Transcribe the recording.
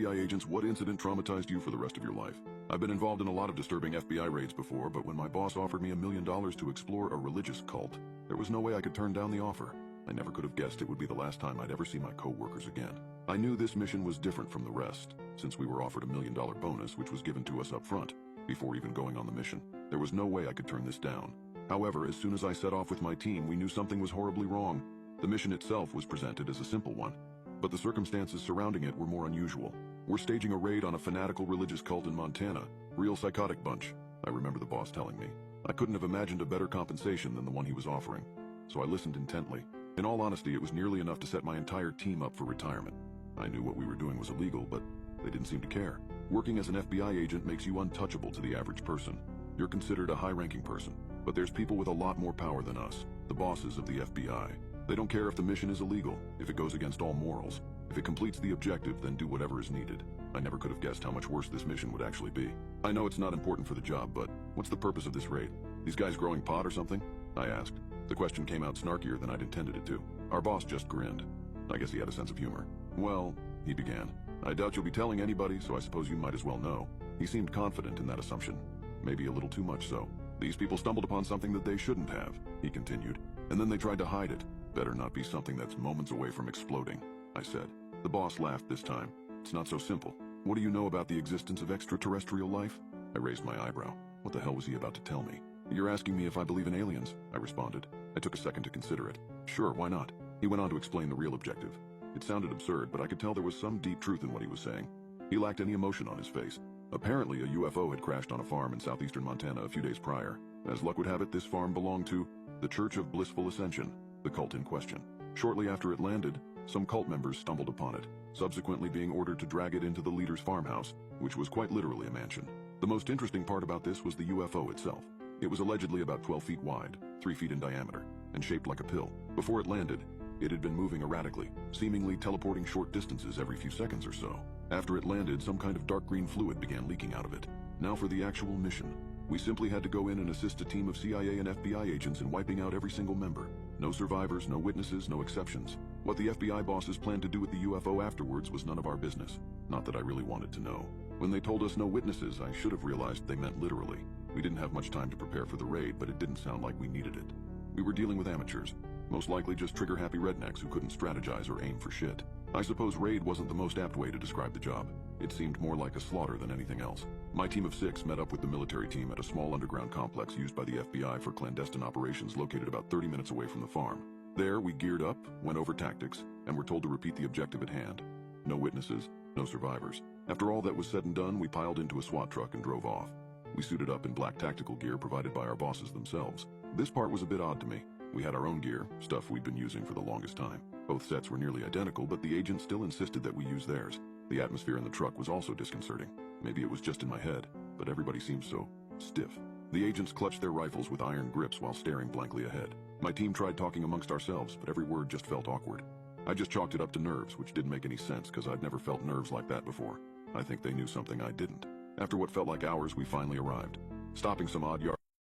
FBI agents, what incident traumatized you for the rest of your life? I've been involved in a lot of disturbing FBI raids before, but when my boss offered me $1 million to explore a religious cult, there was no way I could turn down the offer. I never could have guessed it would be the last time I'd ever see my co-workers again. I knew this mission was different from the rest, since we were offered $1 million bonus which was given to us up front, before even going on the mission. There was no way I could turn this down. However, as soon as I set off with my team, we knew something was horribly wrong. The mission itself was presented as a simple one, but the circumstances surrounding it were more unusual. We're staging a raid on a fanatical religious cult in Montana. Real psychotic bunch, I remember the boss telling me. I couldn't have imagined a better compensation than the one he was offering, so I listened intently. In all honesty, it was nearly enough to set my entire team up for retirement. I knew what we were doing was illegal, but they didn't seem to care. Working as an FBI agent makes you untouchable to the average person. You're considered a high-ranking person, but there's people with a lot more power than us, the bosses of the FBI. They don't care if the mission is illegal, if it goes against all morals. If it completes the objective, then do whatever is needed. I never could have guessed how much worse this mission would actually be. I know it's not important for the job, but what's the purpose of this raid? These guys growing pot or something? I asked. The question came out snarkier than I'd intended it to. Our boss just grinned. I guess he had a sense of humor. Well, he began. I doubt you'll be telling anybody, so I suppose you might as well know. He seemed confident in that assumption. Maybe a little too much so. These people stumbled upon something that they shouldn't have, he continued. And then they tried to hide it. Better not be something that's moments away from exploding, I said. The boss laughed this time. It's not so simple. What do you know about the existence of extraterrestrial life? I raised my eyebrow. What the hell was he about to tell me? You're asking me if I believe in aliens, I responded. I took a second to consider it. Sure, why not? He went on to explain the real objective. It sounded absurd, but I could tell there was some deep truth in what he was saying. He lacked any emotion on his face. Apparently, a UFO had crashed on a farm in southeastern Montana a few days prior. As luck would have it, this farm belonged to the Church of Blissful Ascension, the cult in question. Shortly after it landed, some cult members stumbled upon it, subsequently being ordered to drag it into the leader's farmhouse, which was quite literally a mansion. The most interesting part about this was the UFO itself. It was allegedly about 12 feet wide, 3 feet in diameter, and shaped like a pill. Before it landed, it had been moving erratically, seemingly teleporting short distances every few seconds or so. After it landed, some kind of dark green fluid began leaking out of it. Now for the actual mission. We simply had to go in and assist a team of CIA and FBI agents in wiping out every single member. No survivors, no witnesses, no exceptions. What the FBI bosses planned to do with the UFO afterwards was none of our business. Not that I really wanted to know. When they told us no witnesses, I should have realized they meant literally. We didn't have much time to prepare for the raid, but it didn't sound like we needed it. We were dealing with amateurs. Most likely just trigger-happy rednecks who couldn't strategize or aim for shit. I suppose raid wasn't the most apt way to describe the job. It seemed more like a slaughter than anything else. My team of 6 met up with the military team at a small underground complex used by the FBI for clandestine operations located about 30 minutes away from the farm. There, we geared up, went over tactics, and were told to repeat the objective at hand. No witnesses, no survivors. After all that was said and done, we piled into a SWAT truck and drove off. We suited up in black tactical gear provided by our bosses themselves. This part was a bit odd to me. We had our own gear, stuff we'd been using for the longest time. Both sets were nearly identical, but the agent still insisted that we use theirs. The atmosphere in the truck was also disconcerting. Maybe it was just in my head, but everybody seemed so stiff. The agents clutched their rifles with iron grips while staring blankly ahead. My team tried talking amongst ourselves, but every word just felt awkward. I just chalked it up to nerves, which didn't make any sense because I'd never felt nerves like that before. I think they knew something I didn't. After what felt like hours, we finally arrived. Stopping some odd yards